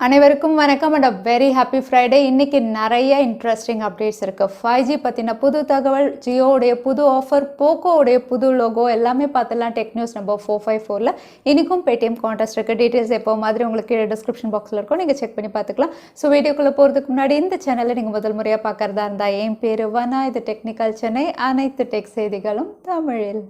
அனைவருக்கும் வணக்கம் and a very happy Friday. இன்னைக்கு நிறைய இன்ட்ரெஸ்டிங் அப்டேட்ஸ் இருக்கு. 5G பத்தின புது தகவல், Jio உடைய புது ஆஃபர், Poco உடைய புது லோகோ எல்லாமே பார்த்தலாம் டெக் நியூஸ் நம்பர் 454ல. இன்னைக்கும் பேடிஎம் கான்டெஸ்ட் இருக்கு. டீடைல்ஸ் எப்போ மாதிரி உங்களுக்கு டிஸ்கிரிப்ஷன் பாக்ஸ்ல இருக்கும், நீங்க செக் பண்ணி பார்த்துக்கலாம். ஸோ வீடியோக்குள்ள போறதுக்கு முன்னாடி இந்த சேனலை நீங்க முதல் முறையா பார்க்கறதா இருந்தா என் பேரு வனா, இது டெக்னிக்கல் சென்னை, அனைத்து டெக் செய்திகளும் தமிழில்.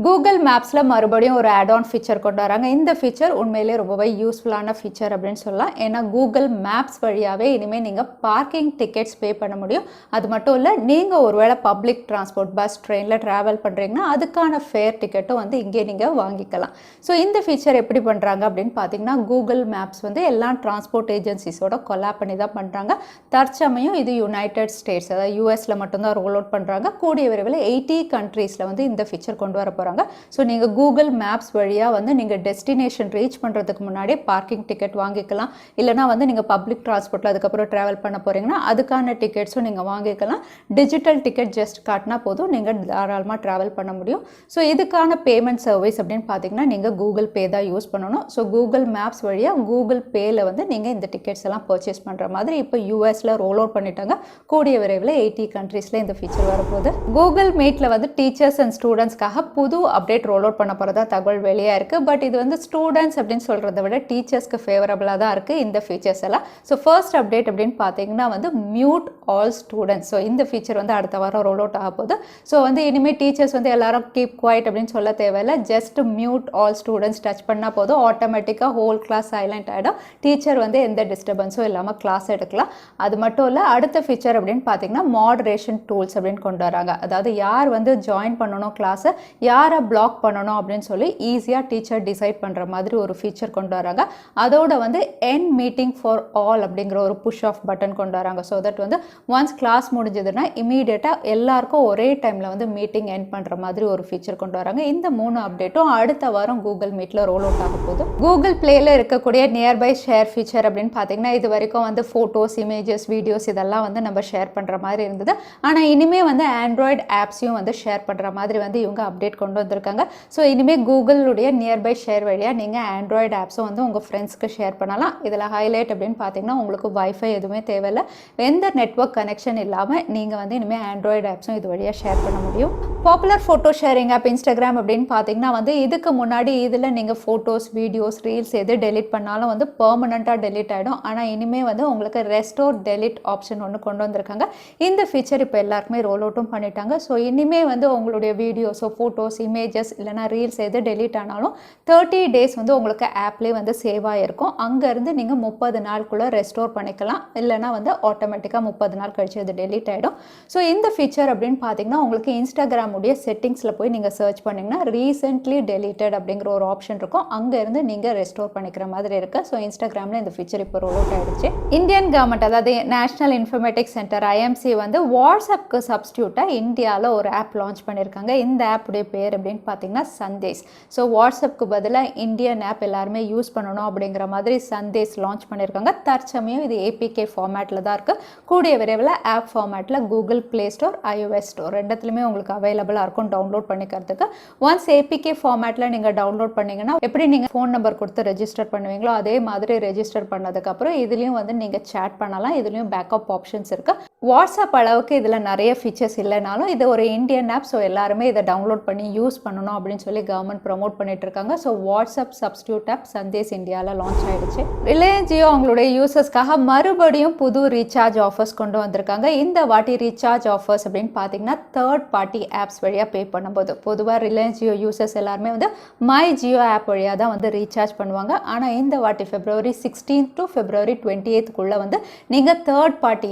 கூகுள் மேப்ஸில் மறுபடியும் ஒரு ஆட்-ஆன் ஃபீச்சர் கொண்டு வராங்க. இந்த ஃபீச்சர் உண்மையிலே ரொம்பவே யூஸ்ஃபுல்லான ஃபீச்சர் அப்படின்னு சொல்லலாம். ஏன்னா கூகுள் மேப்ஸ் வழியாகவே இனிமேல் நீங்கள் பார்க்கிங் டிக்கெட்ஸ் பே பண்ண முடியும். அது மட்டும் இல்லை, நீங்கள் ஒருவேளை பப்ளிக் டிரான்ஸ்போர்ட் பஸ் ட்ரெயினில் ட்ராவல் பண்ணுறீங்கன்னா அதுக்கான ஃபேர் டிக்கெட்டும் வந்து இங்கே நீங்கள் வாங்கிக்கலாம். ஸோ இந்த ஃபீச்சர் எப்படி பண்ணுறாங்க அப்படின்னு பார்த்தீங்கன்னா, கூகுள் மேப்ஸ் வந்து எல்லா டிரான்ஸ்போர்ட் ஏஜென்சிஸோட கொலாப் பண்ணி தான் பண்ணுறாங்க. தற்சமயம் இது யுனைடெட் ஸ்டேட்ஸ், அதாவது யூஎஸில் மட்டும்தான் ரோல் அவுட் பண்ணுறாங்க. கூடிய விரைவில் 80 கண்ட்ரீஸில் வந்து இந்த ஃபீச்சர் கொண்டு வர போகிறாங்க. ஸோ நீங்கள் கூகுள் மேப்ஸ் வழியாக வந்து நீங்கள் டெஸ்டினேஷன் ரீச் பண்ணுறதுக்கு முன்னாடி பார்க்கிங் டிக்கெட் வாங்கிக்கலாம். இல்லைனா வந்து நீங்கள் பப்ளிக் டிரான்ஸ்போர்ட்டில் அதுக்கப்புறம் ட்ராவல் பண்ண போகிறீங்கன்னா அதுக்கான டிக்கெட்ஸும் நீங்கள் வாங்கிக்கலாம். டிஜிட்டல் டிக்கெட் ஜஸ்ட் காட்டினா போதும், நீங்கள் தாராளமாக ட்ராவல் பண்ண முடியும். ஸோ இதுக்கான பேமெண்ட் சர்வீஸ் அப்படின்னு பார்த்தீங்கன்னா நீங்கள் கூகுள் பே தான் யூஸ் பண்ணணும். ஸோ கூகுள் மேப்ஸ் வழியாக கூகுள் பேயில் வந்து நீங்கள் இந்த டிக்கெட்ஸ் எல்லாம் பர்ச்சேஸ் பண்ணுற மாதிரி இப்போ யூஎஸில் ரோல் அவுட் பண்ணிட்டாங்க. கூடிய விரைவில் 80 கண்ட்ரீஸில் இந்த ஃபீச்சர் வரப்போகுது. கூகுள் மீட்டில் வந்து டீச்சர்ஸ் அண்ட் ஸ்டூடெண்ட்ஸ்க்காக புது அப்டேட் ரோல் அவுட் பண்ண போகிறதா தகவல் வெளியாக இருக்குது. பட் இது வந்து ஸ்டூடெண்ட்ஸ் அப்படின்னு சொல்கிறத விட டீச்சர்ஸ்க்கு ஃபேவரபுளாக தான் இருக்குது இந்த ஃபீச்சர்ஸ் எல்லாம். ஸோ ஃபர்ஸ்ட் அப்டேட் அப்படின்னு பார்த்தீங்கன்னா வந்து மியூட் ஆல் ஸ்டூடெண்ட்ஸ். ஸோ இந்த ஃபீச்சர் வந்து அடுத்த வாரம் ரோல் அவுட் ஆக போகுது. ஸோ வந்து இனிமேல் டீச்சர்ஸ் வந்து எல்லாரும் கீப் குவைட் அப்படின்னு சொல்ல தேவையில்லை. Just mute all students touch பண்ணால் போதும், ஆட்டோமேட்டிக்காக ஹோல் கிளாஸ் சைலண்ட் ஆகிடும். டீச்சர் வந்து எந்த டிஸ்டர்பன்ஸும் இல்லாமல் கிளாஸ் எடுக்கலாம். அது மட்டும் இல்லை, அடுத்த ஃபீச்சர் அப்படின்னு பார்த்தீங்கன்னா மாடரேஷன் டூல்ஸ் அப்படின்னு கொண்டு வராங்க. அதாவது யார் வந்து ஜாயின் பண்ணணும் கிளாஸை, யாரை பிளாக் பண்ணணும் அப்படின்னு சொல்லி ஈஸியாக டீச்சர் டிசைட் பண்ணுற மாதிரி ஒரு ஃபீச்சர் கொண்டு வராங்க. அதோட வந்து என் மீட்டிங் ஃபார் ஆல் அப்படிங்கிற ஒரு புஷ் ஆஃப் பட்டன் கொண்டு வராங்க. ஸோ தட் வந்து ஒன்ஸ் கிளாஸ் முடிஞ்சதுன்னா இமீடியட்டாக எல்லாருக்கும் ஒரே டைமில் வந்து மீட்டிங் என் பண்ணுற மாதிரி ஒரு ஃபீச்சர் கொண்டு வராங்க. இந்த 3 அப்டேட்டும் அடுத்த வாரம் கூகுள் மீட்டில் ரோல் அவுட் ஆக போகுது. கூகுள் பிளேயில் இருக்கக்கூடிய நியர்பை ஷேர் ஃபீச்சர் அப்படின்னு பார்த்தீங்கன்னா, இது வரைக்கும் வந்து ஃபோட்டோஸ், இமேஜஸ், வீடியோஸ் இதெல்லாம் வந்து நம்ம ஷேர் பண்ணுற மாதிரி இருந்தது. ஆனால் இனிமேல் வந்து ஆண்ட்ராய்டு ஆப்ஸையும் வந்து ஷேர் பண்ணுற மாதிரி வந்து இவங்க அப்டேட் கொண்டு வந்திருக்காங்க. ஸோ இனிமேல் கூகுளுடைய நியர்பை ஷேர் வழியாக நீங்கள் ஆண்ட்ராய்டு ஆப்ஸும் வந்து உங்கள் ஃப்ரெண்ட்ஸ்க்கு ஷேர் பண்ணலாம். இதில் ஹைலைட் அப்படின்னு பார்த்தீங்கன்னா, உங்களுக்கு வைஃபை எதுவுமே தேவையில்லை, எந்த நெட்வொர்க் கனெக்ஷன் இல்லாமல் நீங்கள் வந்து இனிமேல் ஆண்ட்ராய்டு ஆப்ஸும் இது வழியாக ஷேர் பண்ண முடியும். Popular photo sharing app Instagram அப்படின்னு பார்த்தீங்கன்னா வந்து இதுக்கு முன்னாடி இதில் நீங்கள் ஃபோட்டோஸ், வீடியோஸ், ரீல்ஸ் எது டெலிட் பண்ணாலும் வந்து பெர்மனண்ட்டாக டெலிட் ஆகிடும். ஆனால் இனிமேல் வந்து உங்களுக்கு ரெஸ்டோர் டெலிட் ஆப்ஷன் ஒன்று கொண்டு வந்திருக்காங்க. இந்த ஃபீச்சர் இப்போ எல்லாருக்குமே ரோல் அவுட்டும் பண்ணிட்டாங்க. ஸோ இனிமேல் வந்து உங்களுடைய வீடியோஸோ, ஃபோட்டோஸ், இமேஜஸ் இல்லைனா ரீல்ஸ் எது டெலிட் ஆனாலும் 30 டேஸ் வந்து உங்களுக்கு ஆப்லேயே வந்து சேவ் ஆகிருக்கும். அங்கேருந்து நீங்கள் 30 நாளுக்குள்ளே ரெஸ்டோர் பண்ணிக்கலாம். இல்லைனா வந்து ஆட்டோமேட்டிக்காக 30 நாள் கழிச்சு அது டெலிட் ஆகிடும். ஸோ இந்த ஃபீச்சர் அப்படின்னு பார்த்தீங்கன்னா, உங்களுக்கு இன்ஸ்டாகிராமுடைய செட்டிங்ஸில் போய் நீங்கள் சர்ச் பண்ணிங்கன்னா ரீசென்ட்லி டெலிட்டட் அப்படிங்கிற ஒரு ஆப்ஷன் இருக்கும். அங்கேருந்து நீங்கள் ரெஸ்டோர் பண்ணிக்கிற மாதிரி இருக்குது. ஸோ இன்ஸ்டாகிராமில் இந்த ஃபீச்சர் இப்போ ரோல் அவுட் ஆகிடுச்சு. இந்தியன் கவர்மெண்ட், அதாவது நேஷனல் இன்ஃபர்மேட்டிக்ஸ் சென்டர் IMC வந்து வாட்ஸ்அப்க்கு சப்ஸ்டியூட்டாக இந்தியாவில் ஒரு ஆப் லான்ச் பண்ணியிருக்காங்க. இந்த ஆப்புடைய பேர் அப்படின்னு பார்த்தீங்கன்னா சந்தேஷ். ஸோ வாட்ஸ்அப்க்கு பதிலாக இந்தியன் ஆப் எல்லாருமே யூஸ் பண்ணணும் அப்படிங்கிற மாதிரி சந்தேஷ் லான்ச் பண்ணியிருக்காங்க. தற்சமயம் இது APK ஃபார்மேட்டில் தான் இருக்குது. கூடிய விரைவில் ஆப் ஃபார்மேட்டில் Google Play store, iOS store ரெண்டுத்துலையுமே உங்களுக்கு அவைலபிளாக இருக்கும் டவுன்லோட் பண்ணிக்கிறதுக்கு. ஒன்ஸ் APK ஃபார்மேட்டில் நீங்கள் டவுன்லோட் பண்ணிங்கன்னா, எப்படி நீங்கள் ஃபோன் நம்பர் கொடுத்து ரெஜிஸ்டர் பண்ணுவீங்களோ அதே மாதிரி ரெஜிஸ்டர் பண்ணதுக்கப்புறம் இதுலேயும் வந்து நீங்கள் சேட் பண்ணலாம். இதுலேயும் பேக்கப் ஆப்ஷன்ஸ் இருக்குது. வாட்ஸ்அப் அளவுக்கு இதில் நிறைய ஃபீச்சர்ஸ் இல்லைனாலும் இது ஒரு இந்தியன் ஆப். ஸோ எல்லாருமே இதை டவுன்லோட் பண்ணி யூஸ் பண்ணணும் அப்படின்னு சொல்லி கவர்மெண்ட் ப்ரமோட் பண்ணிட்டு இருக்காங்க. So WhatsApp substitute app Sandesh இந்தியாவில் லான்ச் ஆயிடுச்சு. ரிலையன்ஸ் ஜியோ அவங்களுடைய யூசர்ஸ்க்காக மறுபடியும் புது ரீசார்ஜ் ஆஃபர்ஸ் கொண்டு வந்திருக்காங்க. இந்த வாட்டி ரீசார்ஜ் ஆஃபர்ஸ் அப்படின்னு பார்த்தீங்கன்னா, தேர்ட் பார்ட்டி ஆப்ஸ் வழியாக பே பண்ணும்போது, பொதுவாக ரிலையன்ஸ் ஜியோ யூசர்ஸ் எல்லாருமே வந்து மை ஜியோ ஆப் வழியாக தான் வந்து ரீசார்ஜ் பண்ணுவாங்க. ஆனால் இந்த வாட்டி February 16 to February 28க்குள்ளே வந்து நீங்கள் தேர்ட் பார்ட்டி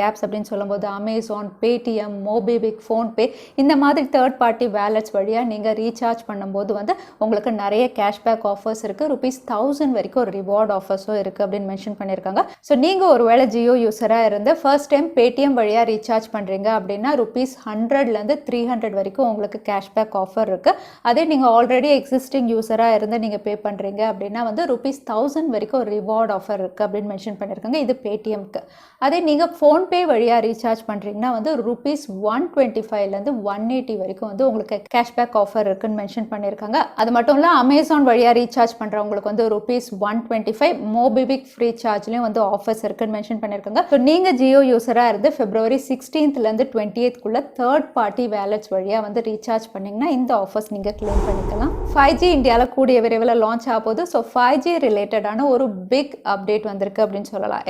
ஆப்ஸ் அப்படின்னு சொல்லும்போது அமேசான், பேடிஎம், மோபிபிக், ஃபோன்பே இந்த மாதிரி தேர்ட் பார்ட்டி வேலட்ஸ் வழியாக நீங்கள் ரீசார்ஜ் பண்ணும்போது வந்து உங்களுக்கு நிறைய கேஷ்பேக் ஆஃபர்ஸ் இருக்குது. ₹1000 வரைக்கும் ஒரு ரிவார்ட் ஆஃபர்ஸும் இருக்குது அப்படின்னு மென்ஷன் பண்ணியிருக்காங்க. ஸோ நீங்கள் ஒருவேளை ஜியோ யூஸராக இருந்து ஃபர்ஸ்ட் டைம் பேடிஎம் வழியாக ரீசார்ஜ் பண்ணுறீங்க அப்படின்னா ₹100லேருந்து $300 வரைக்கும் உங்களுக்கு கேஷ்பேக் ஆஃபர் இருக்குது. அதே நீங்கள் ஆல்ரெடி எக்ஸிஸ்டிங் யூஸராக இருந்து நீங்கள் பே பண்ணுறீங்க அப்படின்னா வந்து ₹1000 வரைக்கும் ஒரு ரிவார்ட் ஆஃபர் இருக்குது அப்படின்னு மென்ஷன் பண்ணியிருக்காங்க. இது பேடிஎம்க்கு. அதே நீங்கள் ஃபோன்பே வழியாக ரீசார்ஜ் பண்ணுறீங்கன்னா வந்து ₹125லேருந்து $180 வரைக்கும் வந்து உங்களுக்கு கேஷ்பேக் ஆஃபர் இருக்குன்னு மென்ஷன் பண்ணியிருக்காங்க. அது மட்டும் இல்லை அமேசான் வழியாக ரீசார்ஜ் பண்ணுறவங்களுக்கு வந்து ₹125 மோபிபிக் ஃப்ரீ சார்ஜ்லேயும் வந்து ஆஃபர்ஸ் இருக்குன்னு மென்ஷன் பண்ணியிருக்காங்க. ஸோ நீங்கள் ஜியோ யூஸராக இருந்து February 16th -20th third party wallets வழியாக வந்து ரீசார்ஜ் பண்ணிங்கன்னா இந்த ஆஃபர்ஸ் நீங்கள் கிளைம் பண்ணிக்கலாம். 5G இந்தியாவில் கூடிய விரைவில் லான்ச் ஆகுது. ஸோ 5G ரிலேட்டடான ஒரு பிக் அப்டேட் வந்திருக்கு அப்படின்னு சொல்லலாம்.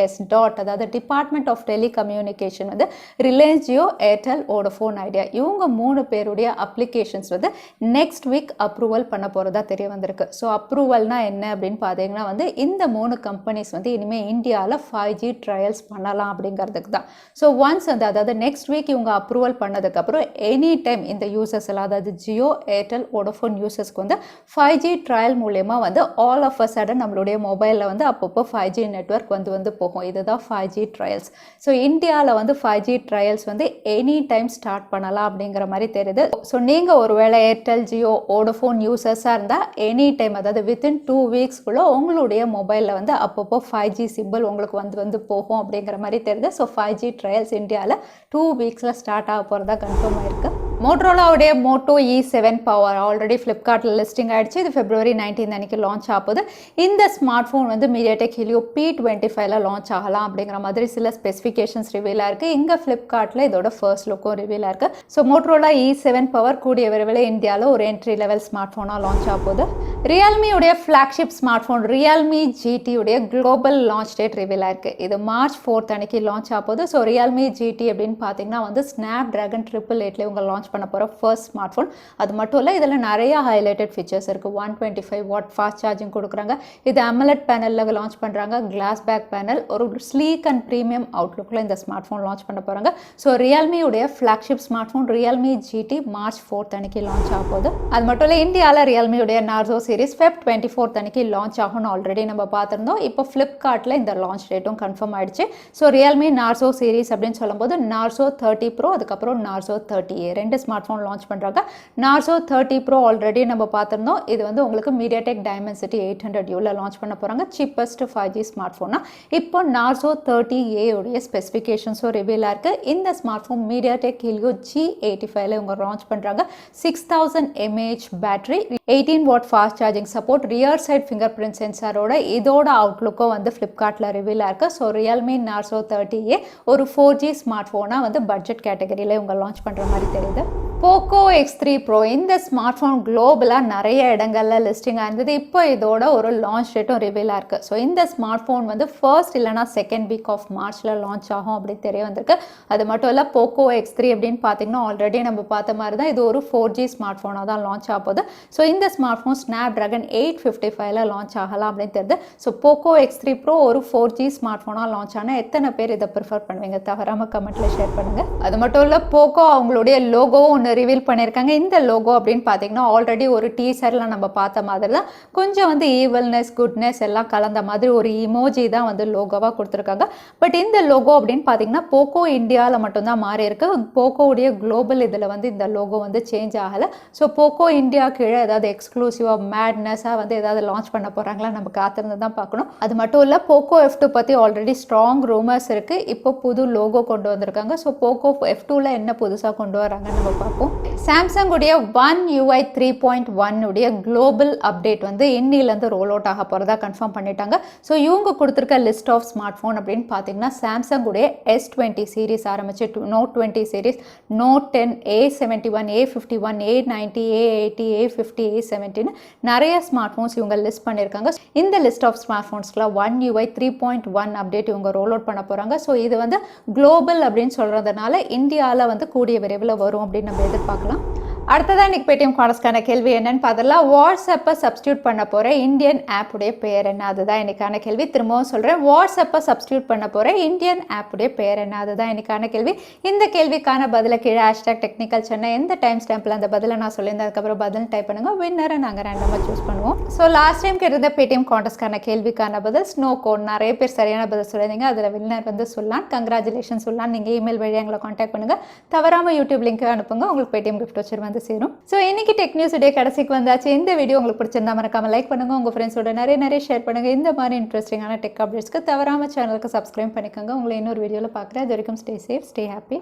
அதாவது டிபார்ட்மெண்ட் ஆஃப் டெலிகம்யூனிகேஷன் வந்து Reliance Jio, Airtel, Vodafone idea இவங்க 3 பேருடைய அப்ளிகேஷன்ஸ் வந்து நெக்ஸ்ட் வீக் அப்ரூவல் பண்ண போகிறதா தெரிய வந்திருக்கு. ஸோ அப்ரூவல்னா என்ன அப்படின்னு பார்த்தீங்கன்னா வந்து இந்த 3 கம்பெனிஸ் வந்து இனிமேல் இந்தியாவில் 5G ட்ரையல்ஸ் பண்ணலாம் அப்படிங்கிறதுக்கு தான். ஸோ ஒன்ஸ் வந்து அதாவது நெக்ஸ்ட் வீக் இவங்க அப்ரூவல் பண்ணதுக்கப்புறம் எனி டைம் இந்த யூசர்ஸ் எல்லாம் அதாவது ஜியோ, ஏர்டெல், வோடஃபோன் யூசர்ஸ்க்கு வந்து 5G ட்ரையல் மூலயமா வந்து ஆல் ஆஃப் அ சடன் நம்மளுடைய மொபைலில் வந்து அப்பப்போ 5G நெட்வொர்க் வந்து போகும். இதுதான் 5G ட்ரையல்ஸ். ஸோ இந்தியாவில் வந்து 5G ட்ரையல்ஸ் வந்து எனி டைம் ஸ்டார்ட் பண்ணலாம் அப்படிங்கிற மாதிரி தெரியுது. ஸோ நீங்கள் ஒருவேளை ஏர்டெல், ஜியோ, வோடஃபோன் யூசர்ஸாக இருந்தால் எனி டைம் அதாவது வித்தின் 2 வீக்ஸ்க்குள்ளே உங்களுடைய மொபைலில் வந்து அப்பப்போ 5G சிம்பிள் உங்களுக்கு வந்து போகும் அப்படிங்கிற மாதிரி தெரியுது. ஸோ 5G ட்ரையல்ஸ் இந்தியாவில் 2 வீக்ஸில் ஸ்டார்ட் ஆக போகிறதா கன்ஃபார்ம் ஆயிருக்கு. மோட்டோரோலாவுடைய Moto E7 Power ஆல்ரெடி ஃப்ளிப்கார்ட்டில் லிஸ்டிங் ஆகிடுச்சு. இது February 19 அன்றைக்கி லான்ச் ஆகுது. இந்த ஸ்மார்ட் ஃபோன் வந்து MediaTek Helio P25 லான்ச் ஆகலாம் அப்படிங்கிற மாதிரி சில ஸ்பெசிஃபிகேஷன்ஸ் ரிவீலாக இருக்குது. இங்கே ஃப்ளிப்கார்ட்டில் இதோட ஃபர்ஸ்ட் லுக்கும் ரிவீலாக இருக்குது. ஸோ மோட்டோரோலா E7 Power கூடிய விரைவில் இந்தியாவில் ஒரு என்ட்ரி லெவல் ஸ்மார்ட் ஃபோனாக லான்ச் ஆகுது. ரியல்மியுடைய flagship smartphone Realme GT உடைய குளோபல் லான்ச் டேட் ரிவீலாக இருக்குது. இது March 4 அன்றைக்கி லான்ச் ஆகுது. ஸோ Realme GT அப்படின்னு பார்த்தீங்கன்னா வந்து Snapdragon 888 இவங்க லான்ச் பண்ண போகிற ஃபர்ஸ்ட் ஸ்மார்ட் ஃபோன். அது மட்டும் இல்லை இதில் நிறைய ஹைலைட்டட் ஃபீச்சர்ஸ் இருக்குது. 125 வாட் ஃபாஸ்ட் சார்ஜிங் கொடுக்குறாங்க. இது AMOLED பேனலில் லான்ச் பண்ணுறாங்க. கிளாஸ் பேக் பேனல், ஒரு ஸ்லீக் அண்ட் ப்ரீமியம் அவுட்லுக்கில் இந்த ஸ்மார்ட் ஃபோன் லான்ச் பண்ண போகிறாங்க. ஸோ ரியல்மியுடைய flagship smartphone Realme GT March 4 அன்றைக்கி லான்ச் ஆக போகுது. அது மட்டும் இல்லை இந்தியாவில் ரியல்மியுடைய Narzo சீரிஸ் Feb 24 அன்றைக்கி லான்ச் ஆகும்னு ஆல்ரெடி நம்ம பார்த்துருந்தோம். இப்போ ஃப்ளிப்கார்ட்டில் இந்த லான்ச் டேட்டும் கன்ஃபார்ம் ஆயிடுச்சு. ஸோ Realme Narzo சீரிஸ் அப்படின்னு சொல்லும்போது Narzo 30 Pro அதுக்கப்புறம் Narzo 30A 2 smart phone launch பண்ணுறாங்க. Narzo 30 Pro ஆல்ரெடி நம்ம பார்த்துருந்தோம். இது வந்து உங்களுக்கு MediaTek Dimensity 800Uல லான்ச் பண்ண போகிறாங்க. சீப்பஸ்ட் 5G ஸ்மார்ட் ஃபோனா. இப்போ Narzo 30A உடைய ஸ்பெசிஃபிகேஷன்ஸும் ரிவீலாக இருக்குது. இந்த ஸ்மார்ட் ஃபோன் MediaTek Helio G85ல இவங்க லான்ச் பண்ணுறாங்க. 6000 mAh battery, 18 watt fast charging support, rear side fingerprint சென்சாரோட இதோட அவுட்லுக்கும் வந்து ஃப்ளிப்கார்ட்டில் ரிவீலாக இருக்குது. ஸோ Realme Narzo 30A ஒரு 4G ஸ்மார்ட் ஃபோனாக வந்து பட்ஜெட் கேட்டகரியில் இவங்க லான்ச் பண்ணுற மாதிரி தெரியுது. Poco X3 Pro இந்த ஸ்மார்ட் ஃபோன் குளோபலாக நிறைய இடங்களில் லிஸ்டிங்காக இருந்தது. இப்போ இதோட ஒரு லான்ச் டேட்டும் ரிவீலாக இருக்குது. ஸோ இந்த ஸ்மார்ட் ஃபோன் வந்து ஃபர்ஸ்ட் இல்லைனா செகண்ட் வீக் ஆஃப் மார்ச்சில் லான்ச் ஆகும் அப்படின்னு தெரிய வந்திருக்கு. அது மட்டும் இல்லை Poco X3 அப்படின்னு பார்த்தீங்கன்னா ஆல்ரெடி நம்ம பார்த்த மாதிரி தான் இது ஒரு 4G ஸ்மார்ட் ஃபோனாக தான் லான்ச் ஆகுது. ஸோ இந்த ஸ்மார்ட் ஃபோன் Snapdragon 855ல லான்ச் ஆகலாம் அப்படின்னு தெரியுது. ஸோ Poco X3 Pro ஒரு 4G ஸ்மார்ட் ஃபோனாக லான்ச் ஆனால் எத்தனை பேர் இதை ப்ரிஃபர் பண்ணுவீங்க? தவறாமல் கமெண்ட்டில் ஷேர் பண்ணுங்கள். அது மட்டும் இல்லை Poco அவங்களுடைய லோகோவும் ரிவீல் பண்ணியிருக்காங்க. இந்த லோகோ அப்படின்னு பார்த்தீங்கன்னா ஆல்ரெடி ஒரு டீசரில் நம்ம பார்த்த மாதிரி தான் கொஞ்சம் வந்து ஈவல்னஸ், குட்னஸ் எல்லாம் கலந்த மாதிரி ஒரு இமோஜி தான் வந்து லோகோவாக கொடுத்துருக்காங்க. பட் இந்த லோகோ அப்படின்னு பார்த்தீங்கன்னா போக்கோ இந்தியாவில் மட்டும்தான் மாறி இருக்கு. போக்கோவுடைய குளோபல் இதில் வந்து இந்த லோகோ வந்து சேஞ்ச் ஆகலை. ஸோ போக்கோ இந்தியா கீழே ஏதாவது எக்ஸ்க்ளூசிவாக மேட்னஸாக வந்து ஏதாவது லான்ச் பண்ண போகிறாங்களா நம்ம காத்திருந்து தான் பார்க்கணும். அது மட்டும் இல்லை Poco F2 பற்றி ஆல்ரெடி ஸ்ட்ராங் ரூமர்ஸ் இருக்குது. இப்போ புது லோகோ கொண்டு வந்திருக்காங்க. ஸோ Poco F2ல என்ன புதுசாக கொண்டு வராங்கன்னு நம்ம பார்ப்போம். சாம்சங் உடைய OneUI 3.1 உடைய குளோபல் அப்டேட் வந்து இன்னிலேருந்து ரோல் அவுட் ஆக போகிறதா கன்ஃபார்ம் பண்ணிட்டாங்க. ஸோ இவங்க கொடுத்துருக்க லிஸ்ட் ஆஃப் ஸ்மார்ட் ஃபோன் அப்படின்னு பார்த்தீங்கன்னா சாம்சங் உடைய S20 சீரிஸ் ஆரம்பிச்சு Note 20 series, Note 10, A71, A51, A90, A80, A50, A70 நிறைய ஸ்மார்ட் ஃபோன்ஸ் இவங்க லிஸ்ட் பண்ணியிருக்காங்க. இந்த லிஸ்ட் ஆஃப் ஸ்மார்ட் ஃபோன்ஸ்க்குள்ள OneUI 3.1 அப்டேட் இவங்க ரோல் அவுட் பண்ண போகிறாங்க. ஸோ இது வந்து குளோபல் அப்படின்னு சொல்கிறதுனால இந்தியாவில் வந்து கூடிய விரைவில் வரும் அப்படின்னு நம்ம எதிர்பார்க்கலாம். அடுத்ததான் இன்றைக்கி பேடிஎம் கார்டர்ஸ்க்கான கேள்வி என்னன்னு பார்த்தலாம். வாட்ஸ்அப்பை சப்ஸ்டியூட் பண்ண போகிற இந்தியன் ஆப்புடைய பெயர் என்ன? அதுதான் இன்றைக்கான கேள்வி. திரும்பவும் சொல்கிறேன், வாட்ஸ்அப்பை சப்ஸ்டியூட் பண்ண போகிற இந்தியன் ஆப்புடைய பெயர் என்ன? அதுதான் இன்றைக்கான கேள்வி. இந்த கேள்விக்கான பதிலை கீழே #technicalchennai எந்த டைம் ஸ்டாம்பில் அந்த பதிலை நான் சொல்லியிருந்தேன் அதுக்கப்புறம் பதில் டைப் பண்ணுங்கள். வின்னரை நாங்கள் ரேண்டமாக சூஸ் பண்ணுவோம். ஸோ லாஸ்ட் டைம் கேட்டிருந்த பேடிஎம் கார்டர்ஸ்க்கான கேள்விக்கான பதில் ஸ்னோ கோட். நிறைய பேர் சரியான பதில் சொல்லியிருந்தீங்க. அதில் வின்னர் வந்து சொல்லலாம். கங்க்ராச்சுலேஷன் சொல்லலாம். நீங்கள் இமெயில் வழியாக எங்களை காண்டாக்ட் பண்ணுங்கள். தவறாமல் யூடியூப் லிங்க் அனுப்புங்க. உங்களுக்கு பேடிஎம் கிஃப்ட் வச்சு சேரும். சோ இன்னைக்கு டெக் நியூஸ் டே கடைசிக்கு வந்தாச்சு. இந்த வீடியோ உங்களுக்கு பிடிச்சிருந்தா மறக்காம லைக் பண்ணுங்க. உங்க ஃப்ரெண்ட்ஸோட நிறைய ஷேர் பண்ணுங்க. இந்த மாதிரி இன்ட்ரெஸ்டிங்கான டெக் அப்டேட்ஸ்க்கு தவறாம சேனலுக்கு சப்ஸ்கிரைப் பண்ணிக்கோங்க. உங்களை இன்னொரு வீடியோல பார்க்குறேன். அது வரைக்கும் ஸ்டே சேஃப், ஸ்டே ஹாப்பி.